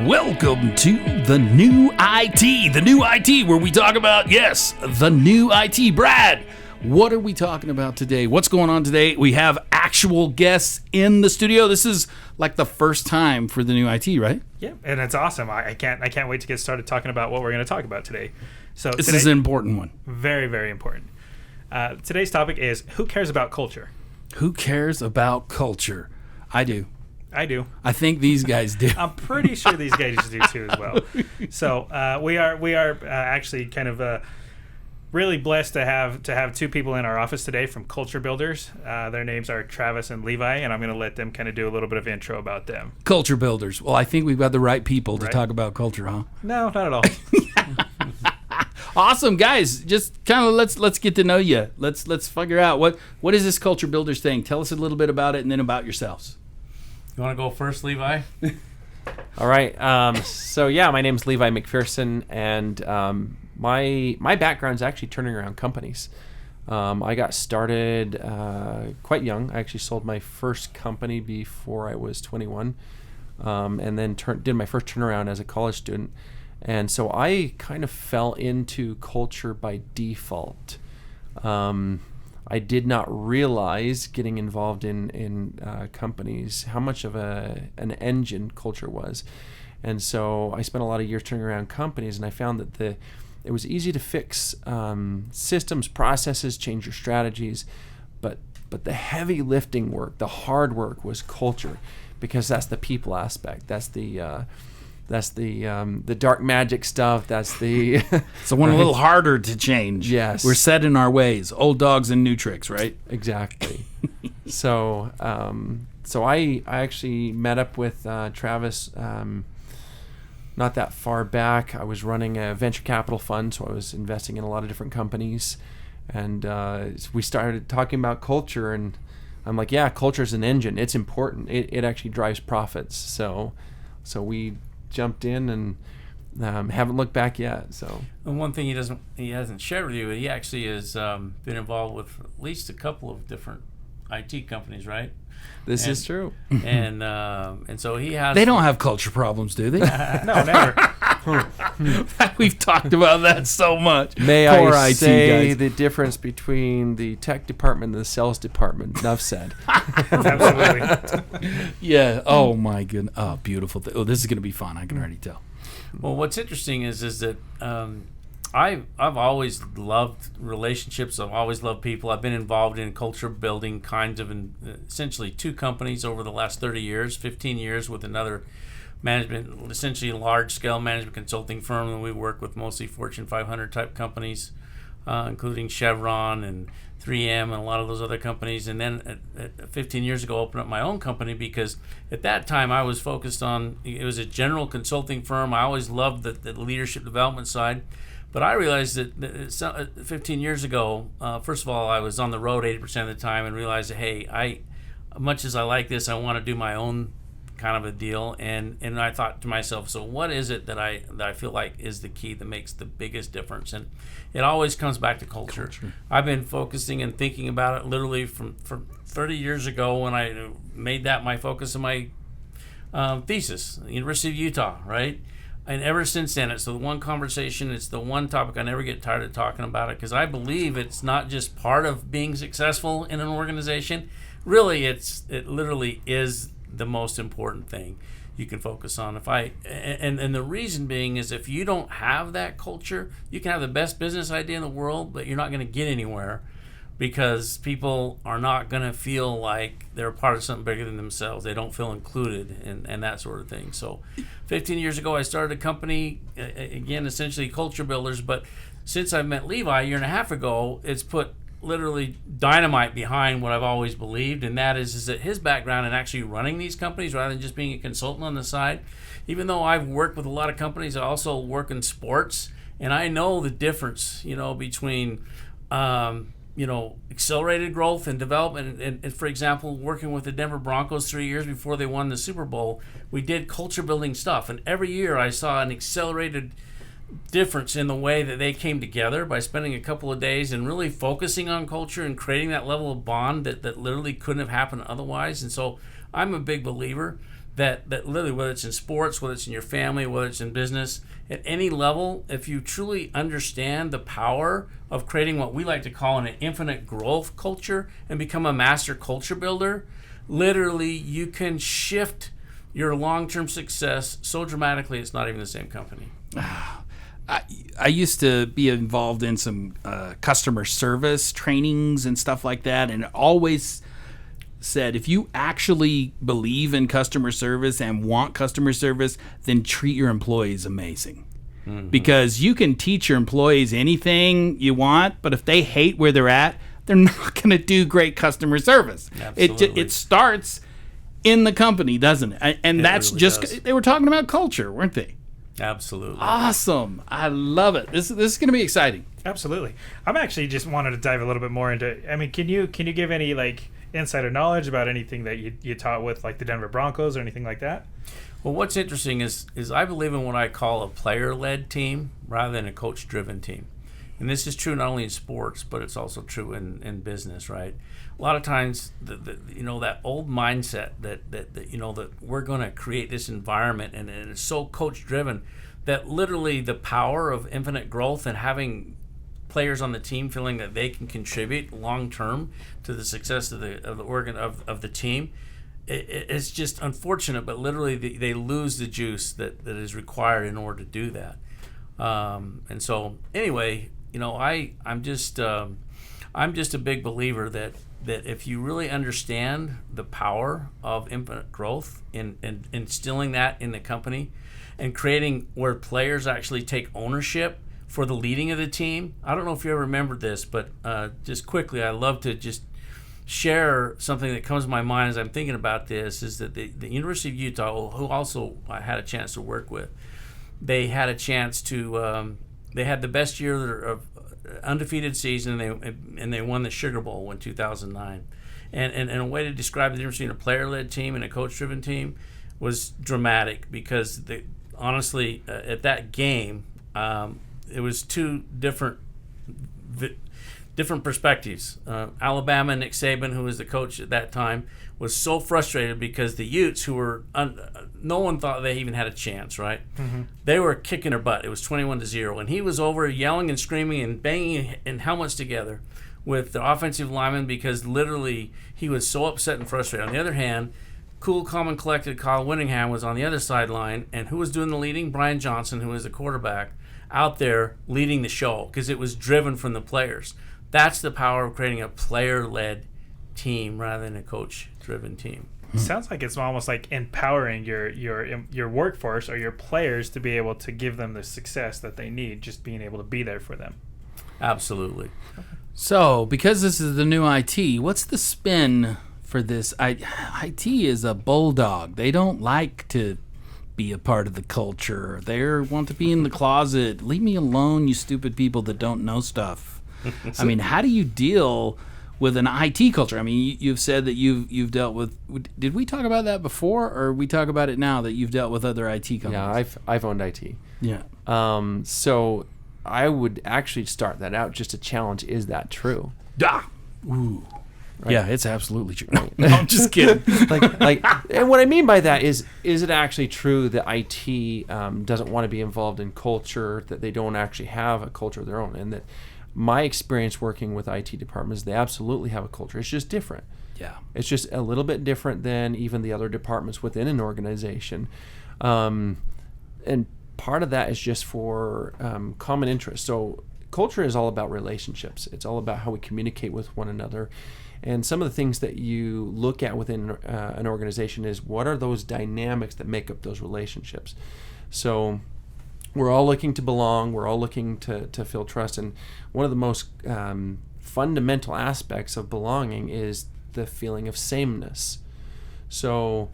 welcome to the new IT, where we talk about, yes, the new IT. Brad, what are we talking about today? What's going on today? We have actual guests in the studio. This is like the first time for the new IT, right? Yeah, and it's awesome. I can't wait to get started talking about what we're going to talk about today. So this is an important one. Very, very important. Today's topic is, who cares about culture? Who cares about culture? I do. I think these guys do. I'm pretty sure these guys do too as well. So we are actually kind of really blessed to have two people in our office today from Culture Builders. Their names are Travis and Levi, and I'm going to let them kind of do a little bit of intro about them. Culture Builders. Well, I think we've got the right people to talk about culture, huh? No, not at all. Awesome, guys. Just kind of let's get to know you. Let's figure out what is this Culture Builders thing. Tell us a little bit about it, and then about yourselves. You want to go first, Levi? All right. So my name is Levi McPherson, and my background is actually turning around companies. I got started quite young. I actually sold my first company before I was 21, and then did my first turnaround as a college student. And so I kind of fell into culture by default. I did not realize getting involved in companies how much of an engine culture was. And so I spent a lot of years turning around companies, and I found that it was easy to fix systems, processes, change your strategies, but the heavy lifting work, the hard work was culture, because that's the people aspect. That's the dark magic stuff. That's the so one a little harder to change. Yes, we're set in our ways. Old dogs and new tricks, right? Exactly. So I actually met up with Travis not that far back. I was running a venture capital fund, so I was investing in a lot of different companies, and we started talking about culture, and I'm like, yeah, culture is an engine. It's important. It actually drives profits. So we jumped in and haven't looked back yet. So, and one thing he hasn't shared with you, he actually has been involved with at least a couple of different IT companies, right? This is true. And so he has. They don't have culture problems, do they? No, never. We've talked about that so much. May Poor I IT say guys. the difference between the tech department and the sales department? Enough said. Absolutely. Yeah. Oh my goodness. Oh, beautiful. Oh, this is going to be fun. I can already tell. Well, what's interesting is that I've always loved relationships. I've always loved people. I've been involved in culture building kinds of essentially two companies over the last 30 years, 15 years with another management, essentially large-scale management consulting firm, and we work with mostly Fortune 500 type companies, including Chevron and 3M and a lot of those other companies. And then 15 years ago, opened up my own company, because at that time I was focused on, it was a general consulting firm. I always loved the leadership development side. But I realized that 15 years ago, first of all, I was on the road 80% of the time, and realized that, hey, much as I like this, I want to do my own kind of a deal. And I thought to myself, so what is it that I feel like is the key that makes the biggest difference? And it always comes back to culture. I've been focusing and thinking about it literally from 30 years ago, when I made that my focus of my thesis, University of Utah, right? And ever since then, it's the one conversation, it's the one topic I never get tired of talking about it, because I believe it's not just part of being successful in an organization. Really, it literally is the most important thing you can focus on. And the reason being is, if you don't have that culture, you can have the best business idea in the world, but you're not going to get anywhere, because people are not going to feel like they're a part of something bigger than themselves. They don't feel included, and that sort of thing. So 15 years ago, I started a company, again, essentially Culture Builders. But since I met Levi a year and a half ago, it's put literally dynamite behind what I've always believed, and that is that his background in actually running these companies rather than just being a consultant on the side. Even though I've worked with a lot of companies, I also work in sports, and I know the difference, between accelerated growth and development. And for example, working with the Denver Broncos 3 years before they won the Super Bowl, we did culture building stuff. And every year I saw an accelerated difference in the way that they came together by spending a couple of days and really focusing on culture and creating that level of bond that literally couldn't have happened otherwise. And so I'm a big believer that literally, whether it's in sports, whether it's in your family, whether it's in business, at any level, if you truly understand the power of creating what we like to call an infinite growth culture and become a master culture builder, literally you can shift your long-term success so dramatically it's not even the same company. I used to be involved in some customer service trainings and stuff like that, and always said, if you actually believe in customer service and want customer service, then treat your employees amazing. Mm-hmm. Because you can teach your employees anything you want, but if they hate where they're at, they're not going to do great customer service. It starts in the company, doesn't it? And that's really just does. They were talking about culture, weren't they? Absolutely. Awesome. I love it. This is going to be exciting. Absolutely. I'm actually just wanted to dive a little bit more into, I mean, can you give any like insider knowledge about anything that you taught with like the Denver Broncos or anything like that? Well, what's interesting is I believe in what I call a player-led team rather than a coach-driven team. And this is true not only in sports, but it's also true in business, right? A lot of times, that old mindset that we're going to create this environment, and it's so coach-driven that literally the power of infinite growth and having players on the team feeling that they can contribute long-term to the success of the team, it's just unfortunate, but literally they lose the juice that is required in order to do that. And so anyway, I'm just a big believer that if you really understand the power of infinite growth in instilling that in the company and creating where players actually take ownership for the leading of the team. I don't know if you ever remembered this, but just quickly, I love to just share something that comes to my mind as I'm thinking about this, is that the University of Utah, who also I had a chance to work with, they had a chance to, they had the best year of undefeated season, and they won the Sugar Bowl in 2009. And a way to describe the difference between a player-led team and a coach-driven team was dramatic, because honestly, at that game, it was two different perspectives. Alabama, Nick Saban, who was the coach at that time, was so frustrated because the Utes, who were no one thought they even had a chance, right? Mm-hmm. They were kicking their butt. It was 21-0, and he was over yelling and screaming and banging in helmets together with the offensive linemen because literally he was so upset and frustrated. On the other hand, cool, calm, and collected Kyle Whittingham was on the other sideline, and who was doing the leading? Brian Johnson, who was the quarterback, out there leading the show because it was driven from the players. That's the power of creating a player-led team rather than a coach-driven team. Sounds like it's almost like empowering your workforce or your players to be able to give them the success that they need, just being able to be there for them. Absolutely. So, because this is the new IT, what's the spin for this? IT is a bulldog. They don't like to be a part of the culture. They want to be in the closet. Leave me alone, you stupid people that don't know stuff. I mean, how do you deal with an IT culture? I mean, you've said that you've dealt with. Did we talk about that before, or we talk about it now that you've dealt with other IT companies? Yeah, I've owned IT. Yeah. So I would actually start that out just to challenge: is that true? Ooh. Right. Yeah, it's absolutely true. No, I'm just kidding. And what I mean by that is it actually true that IT doesn't want to be involved in culture, that they don't actually have a culture of their own, and that my experience working with IT departments, they absolutely have a culture. It's just different. Yeah. It's just a little bit different than even the other departments within an organization. And part of that is just for common interest. So culture is all about relationships. It's all about how we communicate with one another. And some of the things that you look at within an organization is what are those dynamics that make up those relationships. So we're all looking to belong. We're all looking to feel trust. And one of the most fundamental aspects of belonging is the feeling of sameness. So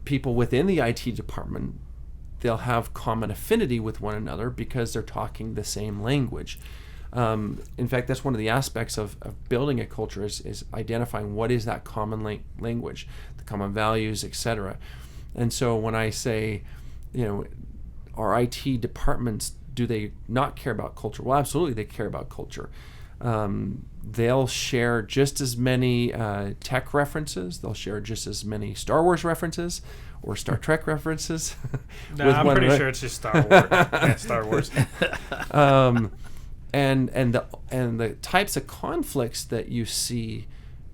people within the IT department, they'll have common affinity with one another because they're talking the same language. In fact, that's one of the aspects of building a culture is identifying what is that common language, the common values, etc. And so when I say, our IT departments, do they not care about culture? Well, absolutely, they care about culture. They'll share just as many tech references. They'll share just as many Star Wars references or Star Trek references. No, I'm pretty sure it's just Star Wars. Yeah, Star Wars. And the types of conflicts that you see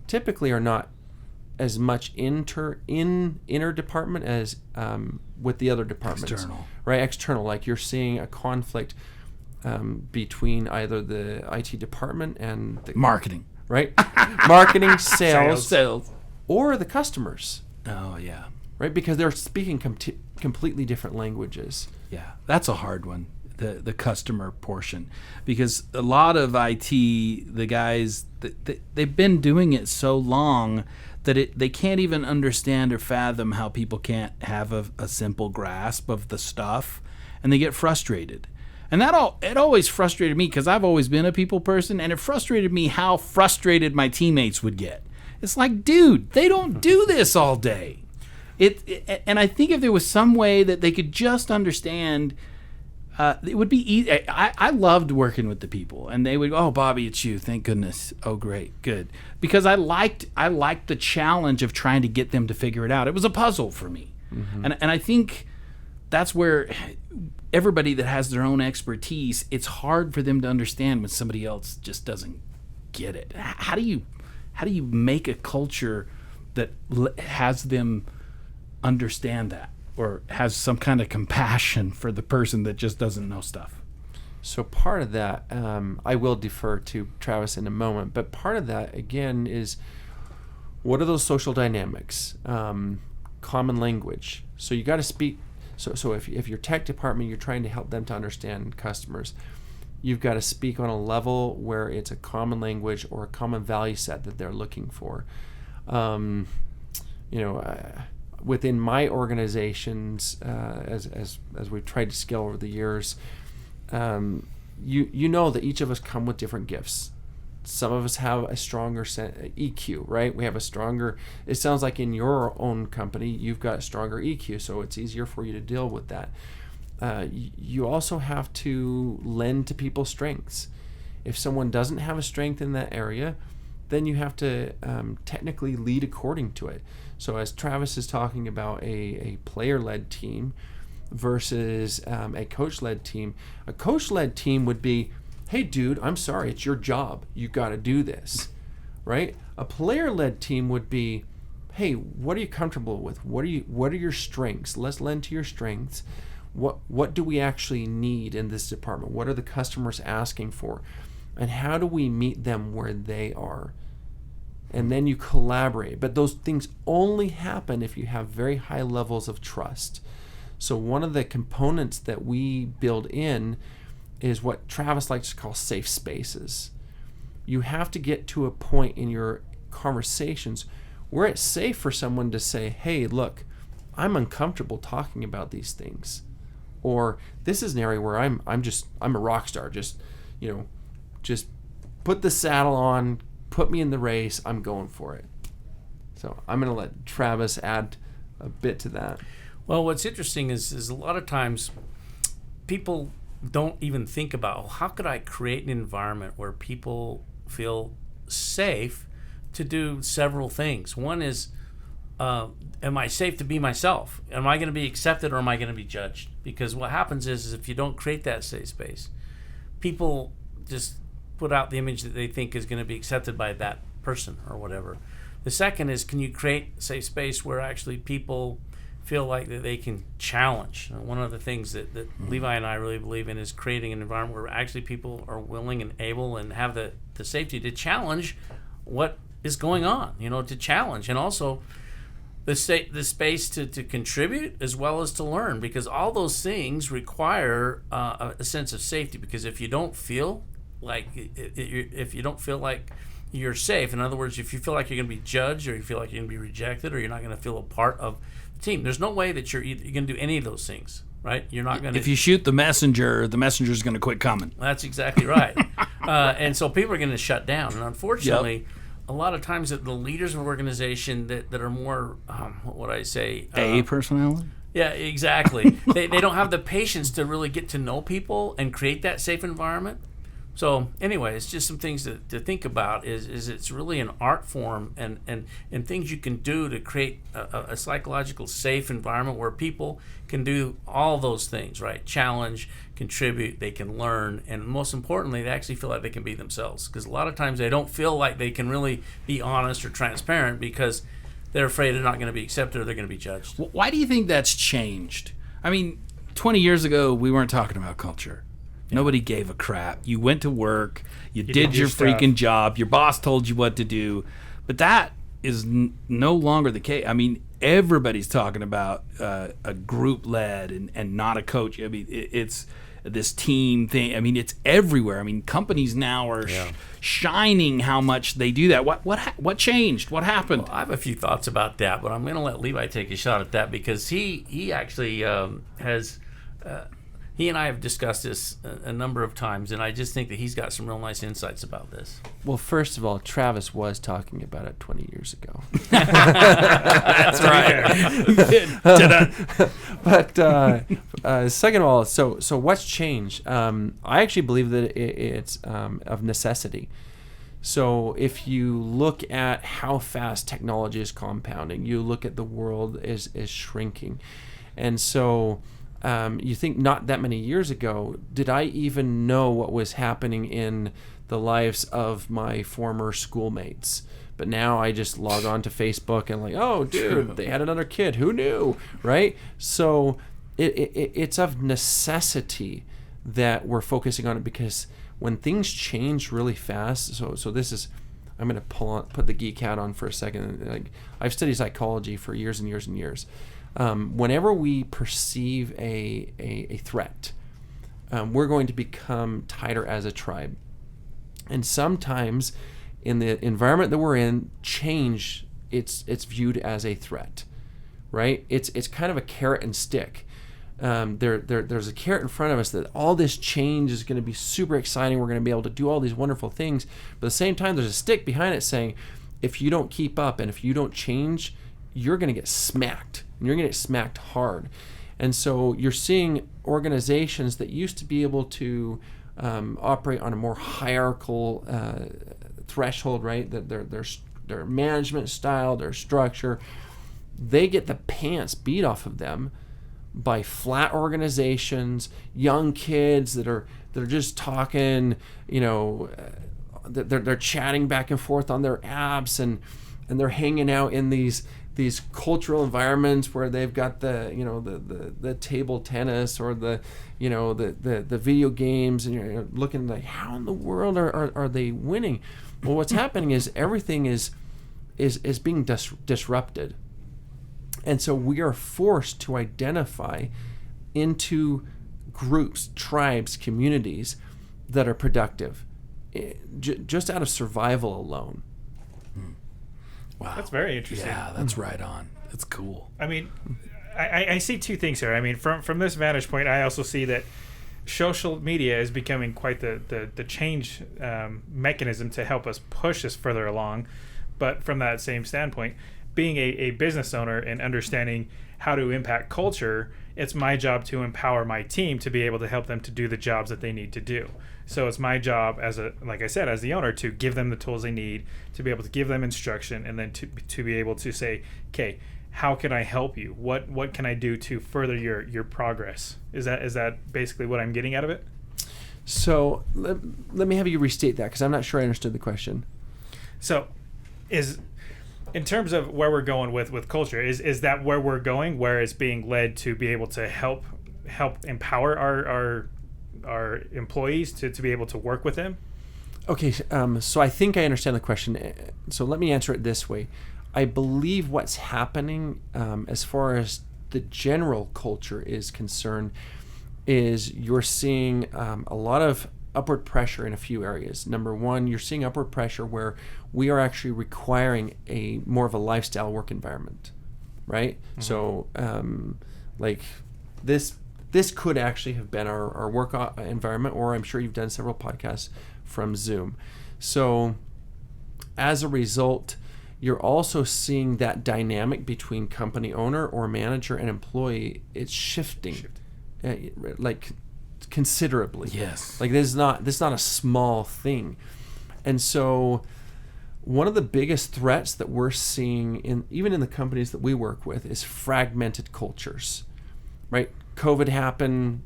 typically are not as much inner department as with the other departments. External. Right? External. Like you're seeing a conflict between either the IT department and the Marketing. Right? Marketing, sales, Sales. or the customers. Oh, yeah. Right? Because they're speaking completely different languages. Yeah, that's a hard one, the customer portion, because a lot of IT, the guys, they've been doing it so long that they can't even understand or fathom how people can't have a simple grasp of the stuff, and they get frustrated. And it always frustrated me, because I've always been a people person, and it frustrated me how frustrated my teammates would get. It's like, dude, they don't do this all day. And I think if there was some way that they could just understand, it would be easy. I loved working with the people, and they would go, "Oh, Bobby, it's you. Thank goodness. Oh, great, good." Because I liked the challenge of trying to get them to figure it out. It was a puzzle for me, and I think that's where everybody that has their own expertise, it's hard for them to understand when somebody else just doesn't get it. How do you make a culture that has them understand that, or has some kind of compassion for the person that just doesn't know stuff? So part of that, I will defer to Travis in a moment, but part of that, again, is what are those social dynamics? Common language. So you got to speak. So if your tech department, you're trying to help them to understand customers, you've got to speak on a level where it's a common language or a common value set that they're looking for. Within my organizations, as we've tried to scale over the years, you know that each of us come with different gifts. Some of us have a stronger EQ, right? We have a stronger, it sounds like in your own company, you've got stronger EQ, so it's easier for you to deal with that. You also have to lend to people's strengths. If someone doesn't have a strength in that area, then you have to technically lead according to it. So as Travis is talking about a player-led team versus a coach-led team, a coach-led team would be, hey, dude, I'm sorry, it's your job. You got to do this, right? A player-led team would be, hey, what are you comfortable with? What are your strengths? Let's lend to your strengths. What do we actually need in this department? What are the customers asking for? And how do we meet them where they are? And then you collaborate. But those things only happen if you have very high levels of trust. So one of the components that we build in is what Travis likes to call safe spaces. You have to get to a point in your conversations where it's safe for someone to say, hey, look, I'm uncomfortable talking about these things. Or this is an area where I'm a rock star. Just put the saddle on, put me in the race, I'm going for it. So I'm going to let Travis add a bit to that. Well, what's interesting is a lot of times people don't even think about, how could I create an environment where people feel safe to do several things. One is, am I safe to be myself? Am I going to be accepted, or am I going to be judged? Because what happens is if you don't create that safe space, people just put out the image that they think is going to be accepted by that person or whatever. The second is, can you create a safe space where actually people feel like that they can challenge? One of the things that Levi and I really believe in is creating an environment where actually people are willing and able and have the safety to challenge what is going on, to challenge, and also the space to contribute as well as to learn, because all those things require a sense of safety. Because if you don't feel like you're safe, in other words, if you feel like you're going to be judged, or you feel like you're going to be rejected, or you're not going to feel a part of the team, there's no way that you're going to do any of those things, right? You're not going to. If you shoot the messenger's going to quit coming. That's exactly right. And so people are going to shut down. And unfortunately, a lot of times the leaders of an organization that are more, what would I say? A personality? Yeah, exactly. they don't have the patience to really get to know people and create that safe environment. So anyway, it's just some things to think about. Is it's really an art form and things you can do to create a psychological safe environment where people can do all those things, right? Challenge, contribute, they can learn, and most importantly, they actually feel like they can be themselves. Because a lot of times they don't feel like they can really be honest or transparent because they're afraid they're not going to be accepted or they're going to be judged. Why do you think that's changed? I mean, 20 years ago, we weren't talking about culture. Nobody gave a crap. You went to work. You did your freaking job. Your boss told you what to do. But that is no longer the case. I mean, everybody's talking about a group led and not a coach. I mean, it's this team thing. I mean, it's everywhere. I mean, companies now are shining how much they do that. What changed? What happened? Well, I have a few thoughts about that, but I'm going to let Levi take a shot at that because he actually has. He and I have discussed this a number of times, and I just think that he's got some real nice insights about this. Well, first of all, Travis was talking about it 20 years ago. That's right. But second of all, so what's changed? I actually believe that it's of necessity. So if you look at how fast technology is compounding, you look at the world is shrinking, and so. You think not that many years ago, did I even know what was happening in the lives of my former schoolmates? But now I just log on to Facebook and like, oh, dude, they had another kid. Who knew, right? So it's of necessity that we're focusing on it because when things change really fast, so this is, I'm going to put the geek hat on for a second. Like I've studied psychology for years and years and years. Whenever we perceive a threat, we're going to become tighter as a tribe. And sometimes in the environment that we're in, change, it's viewed as a threat, right? It's kind of a carrot and stick. There's a carrot in front of us that all this change is going to be super exciting. We're going to be able to do all these wonderful things. But at the same time, there's a stick behind it saying, if you don't keep up and if you don't change, you're going to get smacked. And you're going to get smacked hard. And so you're seeing organizations that used to be able to operate on a more hierarchical threshold, right? That their management style, their structure, they get the pants beat off of them by flat organizations, young kids that are just talking, they're chatting back and forth on their apps and they're hanging out in these cultural environments where they've got the table tennis or the video games, and you're looking like, how in the world are they winning? Well, what's happening is everything is being disrupted, and so we are forced to identify into groups, tribes, communities that are productive, just out of survival alone. Wow. That's very interesting. Yeah, that's right on. That's cool. I mean, I see two things here. I mean, from this vantage point, I also see that social media is becoming quite the change mechanism to help us push us further along. But from that same standpoint, being a business owner and understanding how to impact culture, it's my job to empower my team to be able to help them to do the jobs that they need to do. So it's my job as the owner, to give them the tools they need, to be able to give them instruction, and then to be able to say, okay, how can I help you? What can I do to further your progress? Is that basically what I'm getting out of it? So let me have you restate that, because I'm not sure I understood the question. So in terms of where we're going with culture, is that where we're going, where it's being led to be able to help empower our employees to be able to work with them? Okay, so I think I understand the question. So let me answer it this way. I believe what's happening as far as the general culture is concerned is you're seeing a lot of upward pressure in a few areas. Number one, you're seeing upward pressure where we are actually requiring a more of a lifestyle work environment, right? Mm-hmm. So like this could actually have been our work environment, or I'm sure you've done several podcasts from Zoom. So as a result, you're also seeing that dynamic between company owner or manager and employee. It's shifting. Like considerably. Yes. Like this is not a small thing. And so one of the biggest threats that we're seeing even in the companies that we work with is fragmented cultures. Right? COVID happened.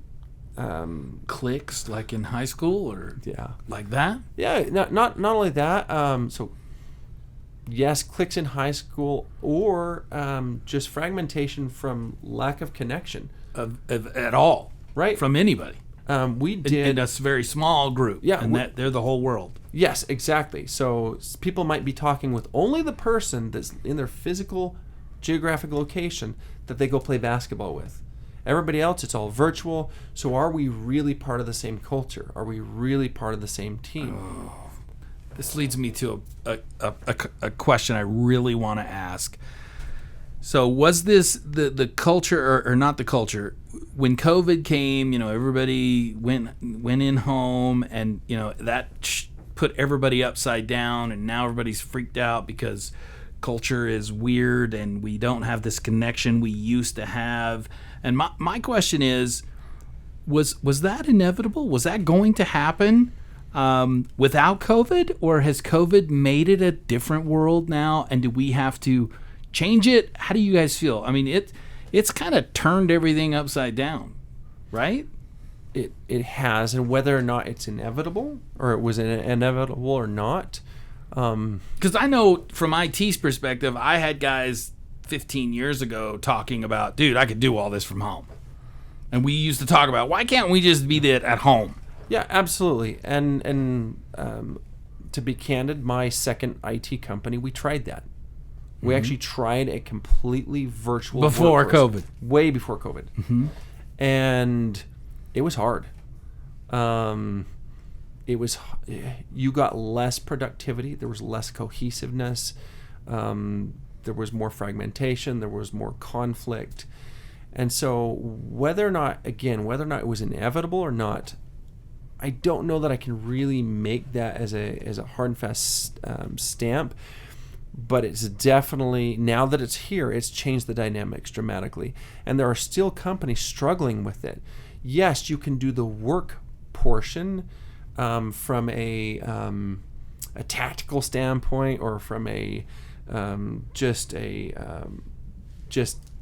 Cliques like in high school or like that? Yeah, not only that. So yes, cliques in high school or just fragmentation from lack of connection At all. Right. From anybody. We did in a very small group. Yeah, and they're the whole world. Yes, exactly. So people might be talking with only the person that's in their physical geographic location that they go play basketball with. Everybody else, it's all virtual. So are we really part of the same culture? Are we really part of the same team? Oh, this leads me to a question I really want to ask. So was this the culture or not the culture? When COVID came, everybody went in home, and that put everybody upside down, and now everybody's freaked out because culture is weird and we don't have this connection we used to have. And my question is, was that inevitable? Was that going to happen without COVID, or has COVID made it a different world now? And do we have to change it? How do you guys feel? I mean, it's kind of turned everything upside down, right? It has, and whether or not it's inevitable, or it was inevitable or not. Because I know from IT's perspective, I had guys 15 years ago talking about, dude, I could do all this from home. And we used to talk about, why can't we just be that at home? Yeah, absolutely. And to be candid, my second IT company, we tried that. We actually tried a completely virtual before workforce. COVID. Way before COVID. Mm-hmm. And it was hard. You got less productivity. There was less cohesiveness. There was more fragmentation. There was more conflict. And so whether or not it was inevitable or not, I don't know that I can really make that as a hard and fast stamp. But it's definitely, now that it's here, it's changed the dynamics dramatically. And there are still companies struggling with it. Yes, you can do the work portion from a tactical standpoint, or from just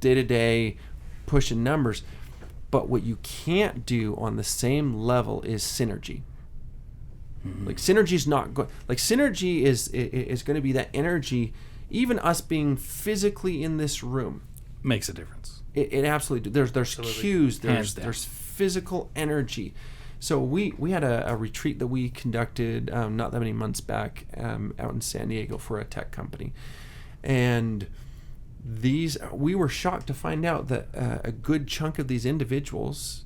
day-to-day pushing numbers. But what you can't do on the same level is synergy. Like synergy's not good. Like synergy is going to be that energy. Even us being physically in this room makes a difference. It absolutely. There's Absolutely. cues. Hands down. There's physical energy. So we had a retreat that we conducted not that many months back out in San Diego for a tech company, and we were shocked to find out that a good chunk of these individuals,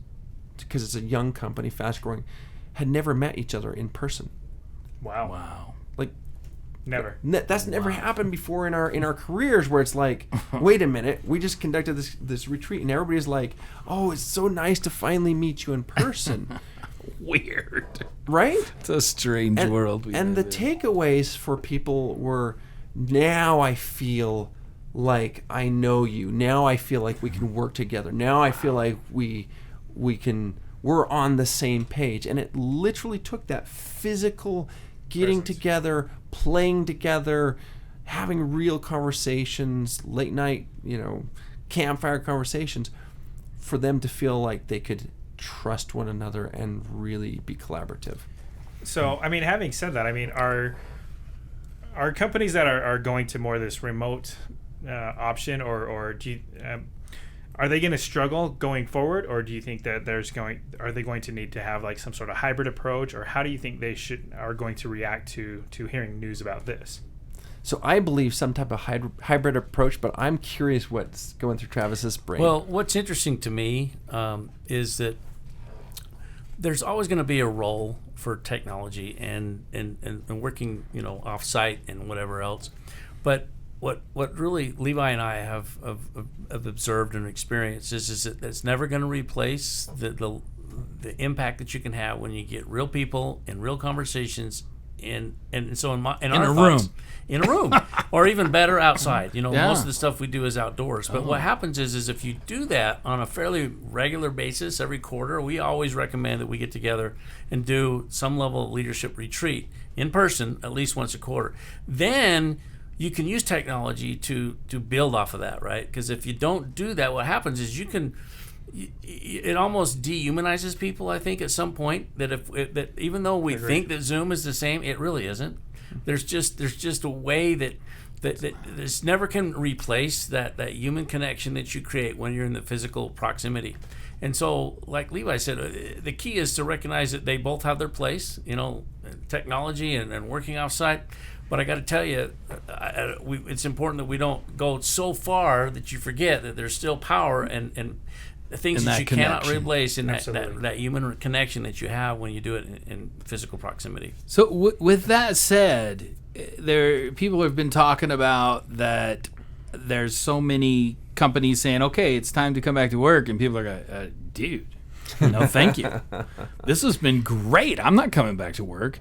because it's a young company, fast growing, had never met each other in person. Wow. Like Never. That's never happened before in our careers, where it's like, wait a minute, we just conducted this retreat and everybody's like, oh, it's so nice to finally meet you in person. Weird. Right? It's a strange world. And the takeaways for people were, now I feel like I know you. Now I feel like we can work together. Now I feel like we're on the same page. And it literally took that physical getting together, playing together, having real conversations, late night, campfire conversations, for them to feel like they could trust one another and really be collaborative. So, I mean, having said that, I mean, are companies that are going to more this remote option, or do you, are they going to struggle going forward, or do you think that are they going to need to have like some sort of hybrid approach, or how do you think they are going to react to hearing news about this? So I believe some type of hybrid approach, but I'm curious what's going through Travis's brain. Well, what's interesting to me is that there's always going to be a role for technology and working, off site and whatever else. But what really Levi and I have observed and experienced is that it's never going to replace the impact that you can have when you get real people in real conversations and so in a our room. thoughts, in a room, or even better outside. Yeah. Most of the stuff we do is outdoors. But what happens is if you do that on a fairly regular basis every quarter, we always recommend that we get together and do some level of leadership retreat in person at least once a quarter. Then you can use technology to build off of that, right? Because if you don't do that, what happens is it almost dehumanizes people. I think at some point that even though we think that Zoom is the same, it really isn't. There's just a way that this never can replace that human connection that you create when you're in the physical proximity. And so, like Levi said, the key is to recognize that they both have their place, technology and working offsite. But I got to tell you, it's important that we don't go so far that you forget that there's still power and the things that you cannot replace in that human connection that you have when you do it in physical proximity. So with that said, people have been talking about that there's so many companies saying, okay, it's time to come back to work, and people are going, dude, no thank you. This has been great. I'm not coming back to work.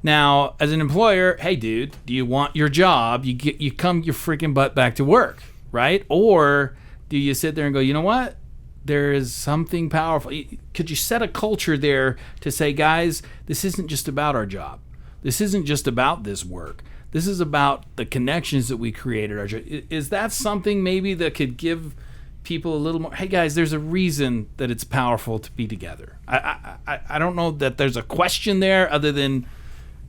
Now, as an employer, hey, dude, do you want your job? You come your freaking butt back to work, right? Or do you sit there and go, you know what? There is something powerful. Could you set a culture there to say, guys, this isn't just about our job. This isn't just about this work. This is about the connections that we created. Our job. Is that something maybe that could give people a little more, hey, guys, there's a reason that it's powerful to be together. I don't know that there's a question there other than,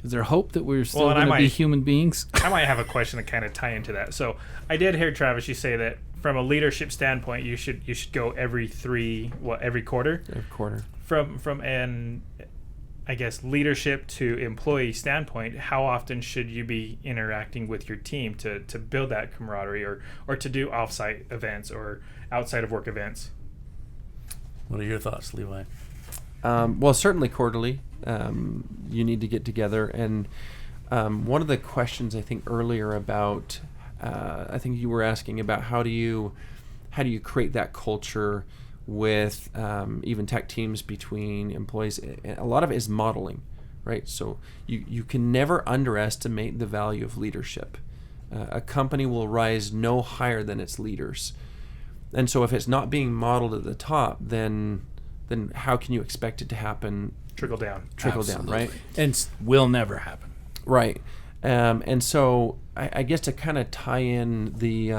is there hope that we're still going to be human beings? I might have a question to kind of tie into that. So I did hear, Travis, you say that from a leadership standpoint, you should go every quarter? Every quarter. From an, I guess, leadership to employee standpoint, how often should you be interacting with your team to build that camaraderie or to do off-site events or outside of work events? What are your thoughts, Levi? Well, certainly quarterly. You need to get together. And one of the questions I think earlier about, I think you were asking about how do you create that culture with even tech teams between employees. A lot of it is modeling, right? So you can never underestimate the value of leadership. A company will rise no higher than its leaders. And so if it's not being modeled at the top, then how can you expect it to happen? Trickle down, right? And will never happen. Right. And so I guess to kind of tie in the,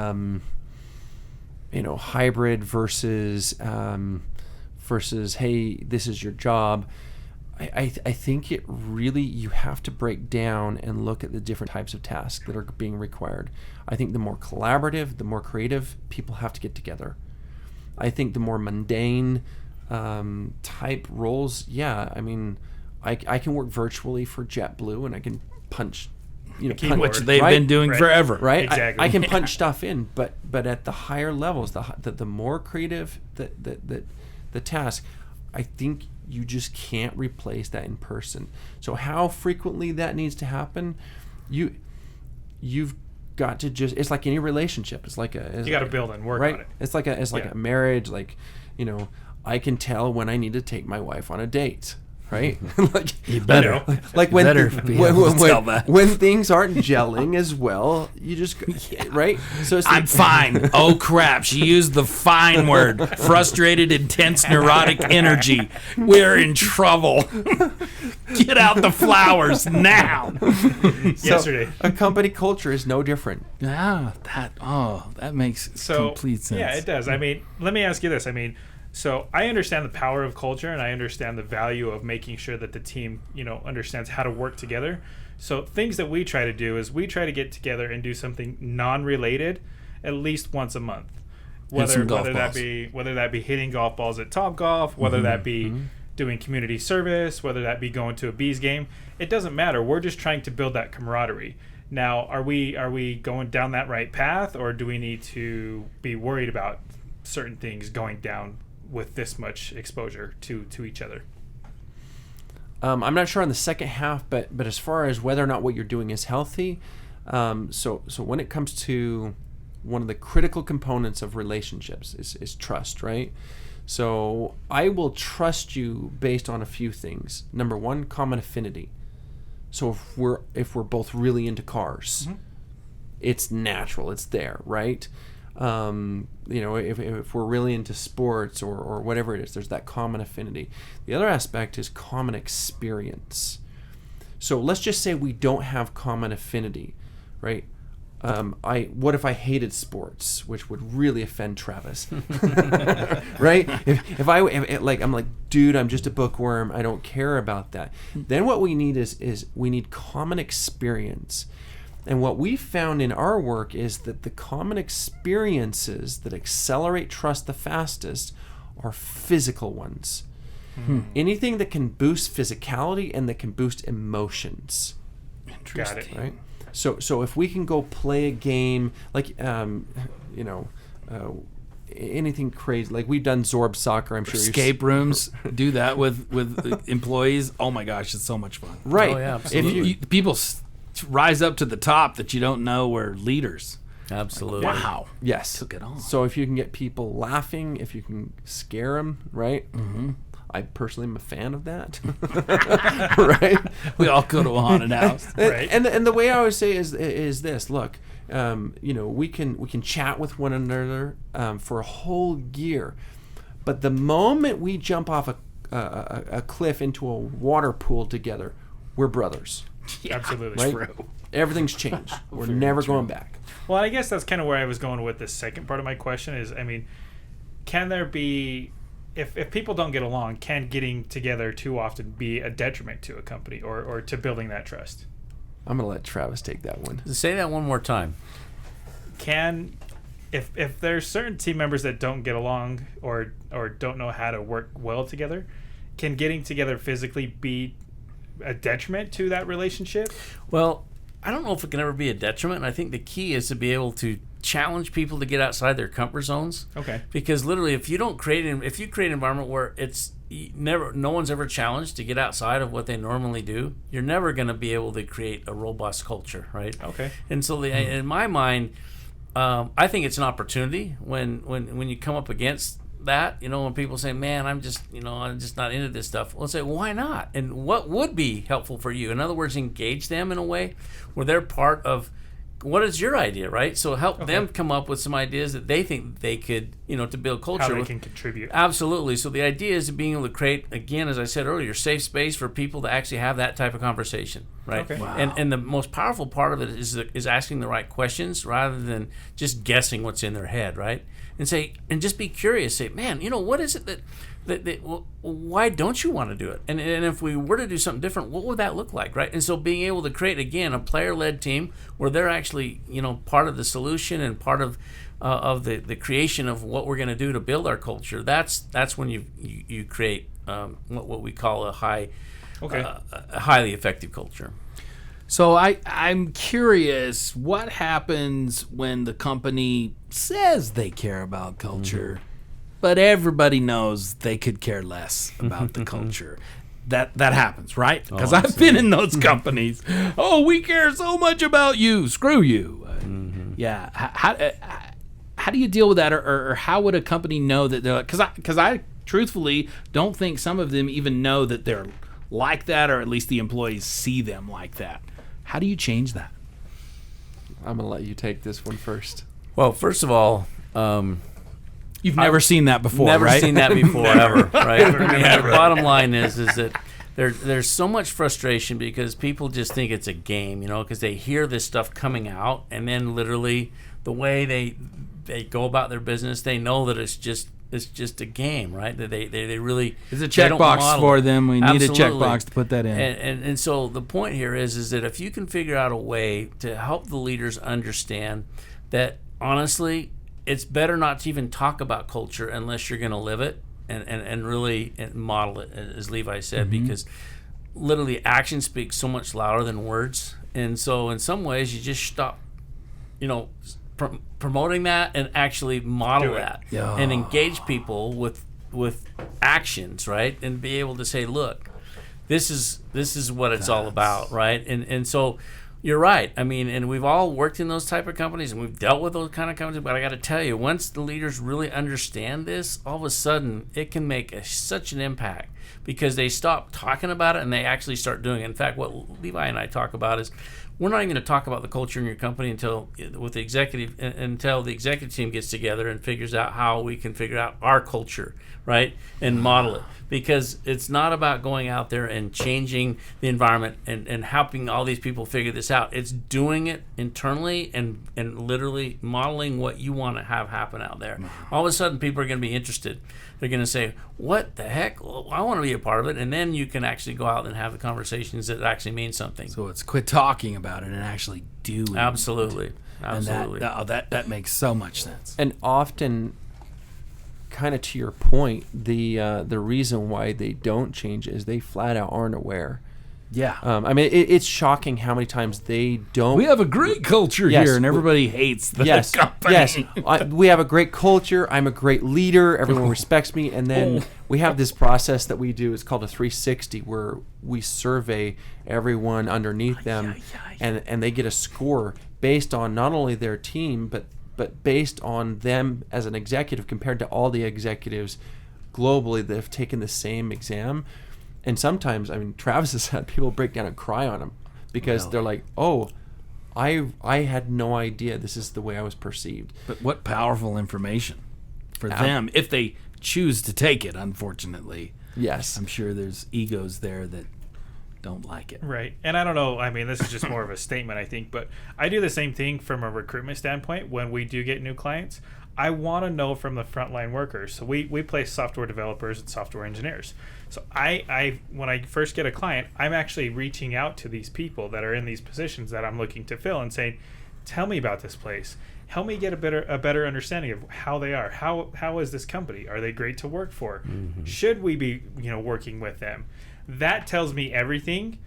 hybrid versus, hey, this is your job. I think it really, you have to break down and look at the different types of tasks that are being required. I think the more collaborative, the more creative, people have to get together. I think the more mundane type roles, I can work virtually for JetBlue and I can punch, which they've been doing forever, right? Exactly. I can punch stuff in, but at the higher levels, the more creative the task, I think you just can't replace that in person. So how frequently that needs to happen, you've got to just, it's like any relationship. It's like you got to build and work on it. It's like a marriage. Like, I can tell when I need to take my wife on a date, right? You better. When things aren't gelling as well, you just right. So it's I'm fine. Oh crap! She used the fine word. Frustrated, intense, neurotic energy. We're in trouble. Get out the flowers now. Yesterday, a company culture is no different. Yeah, that makes complete sense. Yeah, it does. I mean, let me ask you this. So I understand the power of culture, and I understand the value of making sure that the team, understands how to work together. So things that we try to do is we try to get together and do something non-related at least once a month. Whether that be hitting golf balls at Topgolf, whether that be doing community service, whether that be going to a Bees game, it doesn't matter. We're just trying to build that camaraderie. Now, are we going down that right path, or do we need to be worried about certain things going down with this much exposure to each other? I'm not sure on the second half, but as far as whether or not what you're doing is healthy, so when it comes to one of the critical components of relationships is trust, right? So I will trust you based on a few things. Number one, common affinity. So if we're both really into cars, it's natural. It's there, right? If we're really into sports or whatever it is, there's that common affinity. The other aspect is common experience. So let's just say we don't have common affinity, right? What if I hated sports, which would really offend Travis, right? If I'm like, dude, I'm just a bookworm. I don't care about that. Then what we need is we need common experience. And what we found in our work is that the common experiences that accelerate trust the fastest are physical ones. Anything that can boost physicality and that can boost emotions. Got it. Right? So if we can go play a game like anything crazy, like we've done Zorb soccer, I'm sure Escape rooms, do that with employees. Oh my gosh, it's so much fun. Right. Oh, yeah, absolutely. People rise up to the top that you don't know were leaders. Absolutely. Wow. Yes. Took it on. So if you can get people laughing, if you can scare them, right? I personally am a fan of that. Right? We all go to a haunted house. Right. And the way I always say is this: look, we can chat with one another for a whole year, but the moment we jump off a cliff into a water pool together, we're brothers. Yeah, absolutely. Right? True. Everything's changed. We're never going back. Well, I guess that's kind of where I was going with the second part of my question is, I mean, can there be, if people don't get along, can getting together too often be a detriment to a company or to building that trust? I'm going to let Travis take that one. Say that one more time. If there's certain team members that don't get along or don't know how to work well together, can getting together physically be a detriment to that relationship? Well, I don't know if it can ever be a detriment. I think the key is to be able to challenge people to get outside their comfort zones. Okay. Because literally, if you create an environment where no one's ever challenged to get outside of what they normally do, you're never going to be able to create a robust culture, right? Okay. And so, in my mind, I think it's an opportunity when you come up against that, when people say, man, I'm just not into this stuff. Well, say, why not? And what would be helpful for you? In other words, engage them in a way where they're part of what is your idea, right? So help them come up with some ideas that they think they could, to build culture. How they can contribute. Absolutely. So the idea is being able to create, again, as I said earlier, safe space for people to actually have that type of conversation, right? Okay. Wow. And the most powerful part of it is asking the right questions rather than just guessing what's in their head, right? And just be curious. Say, man, what is it that why don't you want to do it? And if we were to do something different, what would that look like, right? And so being able to create, again, a player-led team where they're actually, part of the solution and part of the creation of what we're going to do to build our culture. That's when you create what we call a highly effective culture. So I'm curious, what happens when the company says they care about culture, but everybody knows they could care less about the culture? That happens, right? Because I've been in those companies. Oh, we care so much about you. Screw you. Yeah. How do you deal with that, or how would a company know that they're? Because I truthfully don't think some of them even know that they're like that, or at least the employees see them like that. How do you change that? I'm going to let you take this one first. Well, first of all, You've never seen that before, never right? seen that before, ever, right? I mean, the bottom line is that there's so much frustration because people just think it's a game, because they hear this stuff coming out, and then literally the way they go about their business, they know that it's just a game, right? That they really It's a checkbox for them. We need a checkbox to put that in. And so the point here is that if you can figure out a way to help the leaders understand that honestly, it's better not to even talk about culture unless you're going to live it and really model it, as Levi said, because literally action speaks so much louder than words. And so in some ways, you just stop, promoting that and actually model that and engage people with actions, right? And be able to say, look, this is what it's all about, right? And so You're right. I mean, and we've all worked in those type of companies, and we've dealt with those kind of companies. But I got to tell you, once the leaders really understand this, all of a sudden it can make such an impact because they stop talking about it and they actually start doing it. In fact, what Levi and I talk about is we're not even going to talk about the culture in your company until the executive team gets together and figures out how we can figure out our culture, right, and model it. Because it's not about going out there and changing the environment and helping all these people figure this out. It's doing it internally and literally modeling what you want to have happen out there. All of a sudden, people are going to be interested. They're going to say, what the heck? Well, I want to be a part of it. And then you can actually go out and have the conversations that actually mean something. So it's quit talking about it and actually doing Absolutely. it. Absolutely. And that makes so much sense. And often, kind of to your point, the reason why they don't change is they flat out aren't aware. Yeah. I mean, it's shocking how many times they don't. We have a great culture here, and everybody hates the company. Yes, we have a great culture. I'm a great leader. Everyone respects me. And then we have this process that we do. It's called a 360, where we survey everyone underneath them, and they get a score based on not only their team, but based on them as an executive compared to all the executives globally that have taken the same exam. And sometimes, I mean, Travis has had people break down and cry on him because they're like, oh, I had no idea this is the way I was perceived. But what powerful information for them if they choose to take it, unfortunately. Yes. I'm sure there's egos there that don't like it. Right. And I don't know, I mean, this is just more of a statement, I think, but I do the same thing from a recruitment standpoint when we do get new clients. I want to know from the frontline workers. So we place software developers and software engineers. So I when I first get a client, I'm actually reaching out to these people that are in these positions that I'm looking to fill and saying, tell me about this place. Help me get a better understanding of how they are. How is this company? Are they great to work for? Mm-hmm. Should we be working with them? That tells me everything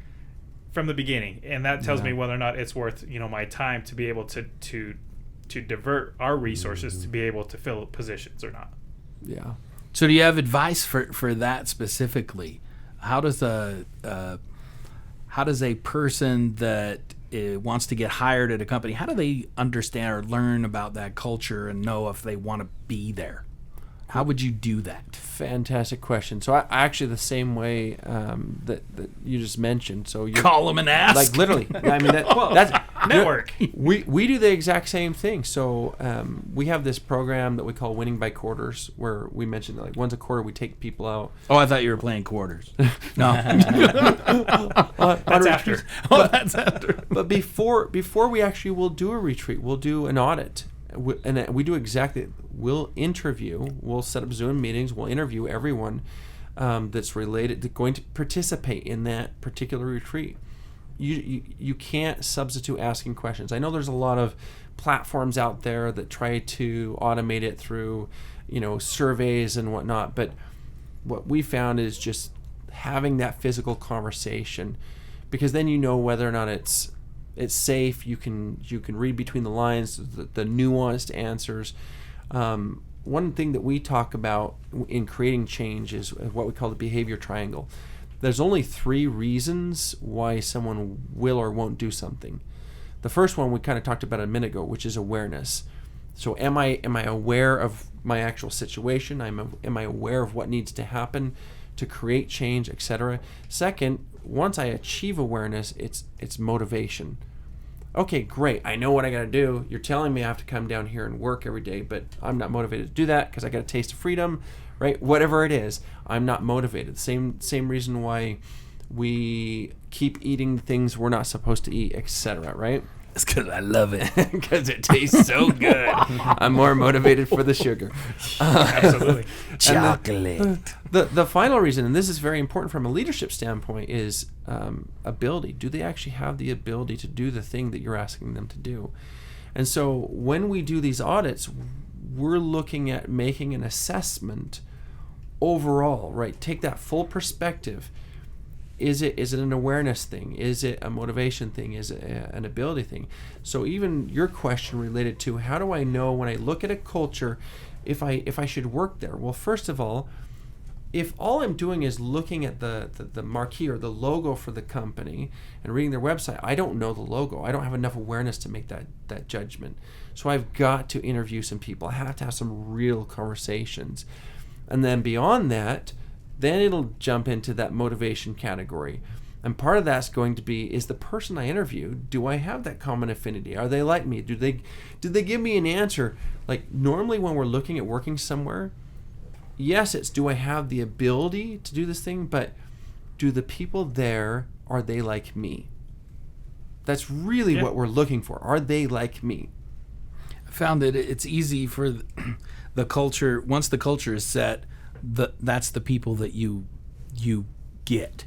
from the beginning, and that tells me whether or not it's worth my time to be able to divert our resources to be able to fill positions or not. Yeah. So do you have advice for that specifically? How does a person that wants to get hired at a company, how do they understand or learn about that culture and know if they want to be there? How would you do that? Fantastic question. So I actually the same way that you just mentioned. So you call them and ask. Like literally. I mean that's network. We do the exact same thing. So we have this program that we call Winning by Quarters, where we mentioned that like once a quarter we take people out. Oh, I thought you were playing quarters. No. That's after. That's after. But before we actually will do a retreat, we'll do an audit. And we do exactly. We'll set up Zoom meetings. We'll interview everyone that's related to going to participate in that particular retreat. You can't substitute asking questions. I know there's a lot of platforms out there that try to automate it through, surveys and whatnot. But what we found is just having that physical conversation, because then whether or not it's safe. You can read between the lines, the nuanced answers. One thing that we talk about in creating change is what we call the behavior triangle. There's only 3 reasons why someone will or won't do something. The first one we kind of talked about a minute ago, which is awareness. So am I aware of my actual situation? Am I aware of what needs to happen to create change, etc.? Second, once I achieve awareness, it's motivation. Okay, great. I know what I got to do. You're telling me I have to come down here and work every day, but I'm not motivated to do that because I got a taste of freedom, right? Whatever it is, I'm not motivated. Same reason why we keep eating things we're not supposed to eat, etc., right? It's because I love it. Because it tastes so good. I'm more motivated for the sugar. Absolutely. Chocolate. The final reason, and this is very important from a leadership standpoint, is ability. Do they actually have the ability to do the thing that you're asking them to do? And so when we do these audits, we're looking at making an assessment overall, right? Take that full perspective. Is it an awareness thing? Is it a motivation thing? Is it an ability thing? So even your question related to how do I know when I look at a culture if I should work there? Well, first of all, if all I'm doing is looking at the marquee or the logo for the company and reading their website, I don't know the logo. I don't have enough awareness to make that judgment. So I've got to interview some people. I have to have some real conversations. And then beyond that, then it'll jump into that motivation category. And part of that's going to be, is the person I interview, do I have that common affinity? Are they like me? Did they give me an answer? Like normally when we're looking at working somewhere, yes, it's do I have the ability to do this thing, but do the people there, are they like me? That's really what we're looking for. Are they like me? I found that it's easy for the culture, once the culture is set, that's the people that you get,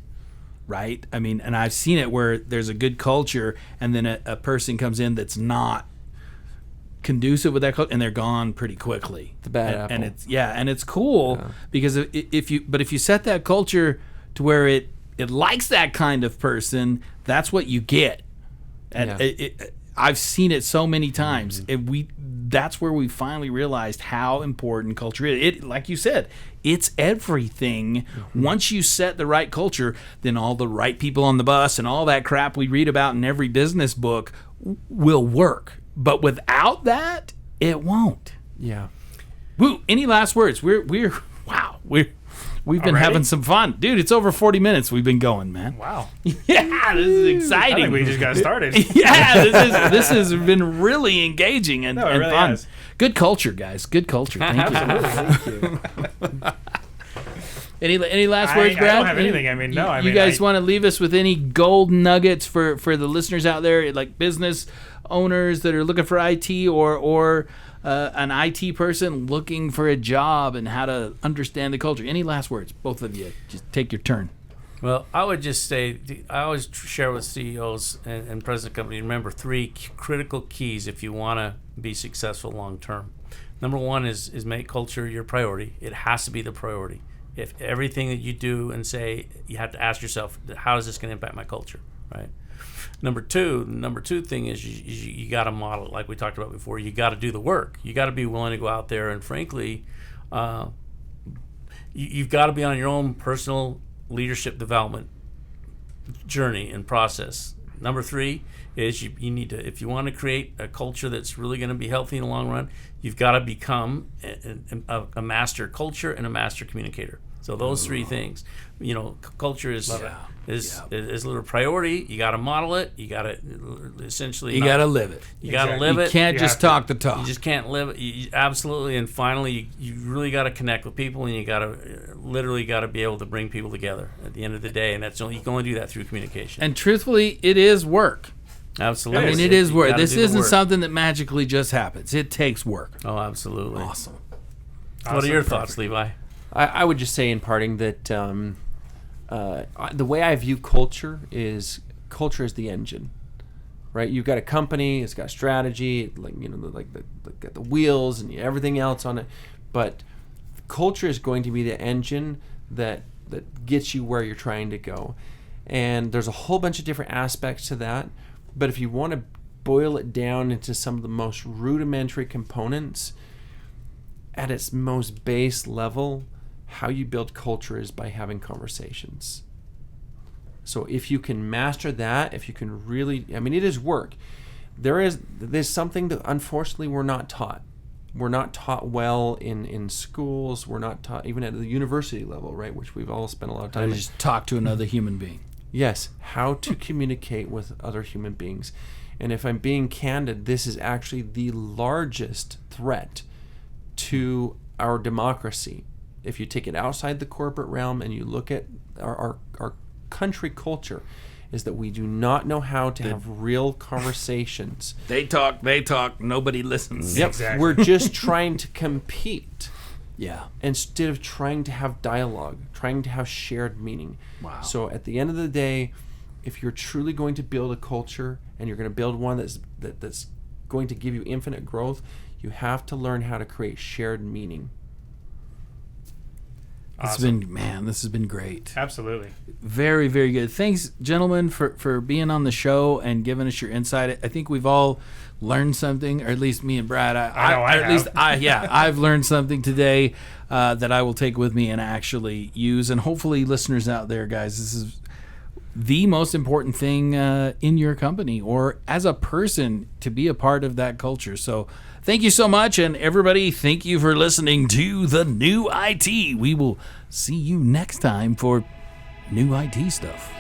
right? I mean, and I've seen it where there's a good culture and then a person comes in that's not conducive with that culture and they're gone pretty quickly. The bad apple. And it's cool because if you set that culture to where it likes that kind of person, that's what you get. And I've seen it so many times. That's where we finally realized how important culture is. It, like you said, it's everything. Once you set the right culture, then all the right people on the bus and all that crap we read about in every business book will work. But without that, it won't. Yeah. Woo! Any last words? We've been having some fun, dude. It's over 40 minutes. We've been going, man. Wow. Yeah, this is exciting. I think we just got started. Yeah, this has been really engaging and really fun. has. Good culture, guys. Good culture. Thank you. Absolutely. Thank you. Any last words, Brad? I don't have anything. I mean, no. You guys want to leave us with any gold nuggets for the listeners out there, like business owners that are looking for IT or an IT person looking for a job and how to understand the culture? Any last words? Both of you. Just take your turn. Well, I would just say, I always share with CEOs and president of companies, remember 3 critical keys if you want to be successful long term. Number 1 is make culture your priority. It has to be the priority. If everything that you do and say, you have to ask yourself, how is this going to impact my culture, right? Number two thing is you got to model it, like we talked about before. You got to do the work. You got to be willing to go out there and, frankly, you've got to be on your own personal leadership development journey and process. Number 3 is you need to, if you want to create a culture that's really going to be healthy in the long run, you've got to become a master culture and a master communicator. So those 3 things, culture is a little priority. You got to model it. You got to essentially. You got to live it. You got to live it. You can't just talk the talk. You just can't live it. Absolutely. And finally, you really got to connect with people, and you got to literally got to be able to bring people together at the end of the day. And you can only do that through communication. And truthfully, it is work. Absolutely. I mean, it is work. This isn't something that magically just happens. It takes work. Oh, absolutely. Awesome. What are your thoughts, Levi? I would just say in parting that the way I view culture is the engine, right? You've got a company, it's got strategy, got the wheels and everything else on it, but culture is going to be the engine that gets you where you're trying to go. And there's a whole bunch of different aspects to that, but if you want to boil it down into some of the most rudimentary components, at its most base level, how you build culture is by having conversations. So if you can master that, if you can really, it is work. There's something that unfortunately we're not taught. We're not taught well in schools. We're not taught even at the university level, right? Which we've all spent a lot of time. Just talk to another human being. Yes, how to communicate with other human beings. And if I'm being candid, this is actually the largest threat to our democracy. If you take it outside the corporate realm and you look at our country culture, is that we do not know how to have real conversations. They talk, nobody listens. Yep. Exactly. We're just trying to compete. Yeah. Instead of trying to have dialogue, trying to have shared meaning. Wow. So at the end of the day, if you're truly going to build a culture and you're going to build one that's going to give you infinite growth, you have to learn how to create shared meaning. Awesome. This has been great. Absolutely. Very, very good. Thanks, gentlemen, for being on the show and giving us your insight. I think we've all learned something, or at least me and Brad. I've learned something today that I will take with me and actually use. And hopefully, listeners out there, guys, this is the most important thing in your company or as a person to be a part of that culture. So thank you so much. And everybody, thank you for listening to The New IT. We will see you next time for new IT stuff.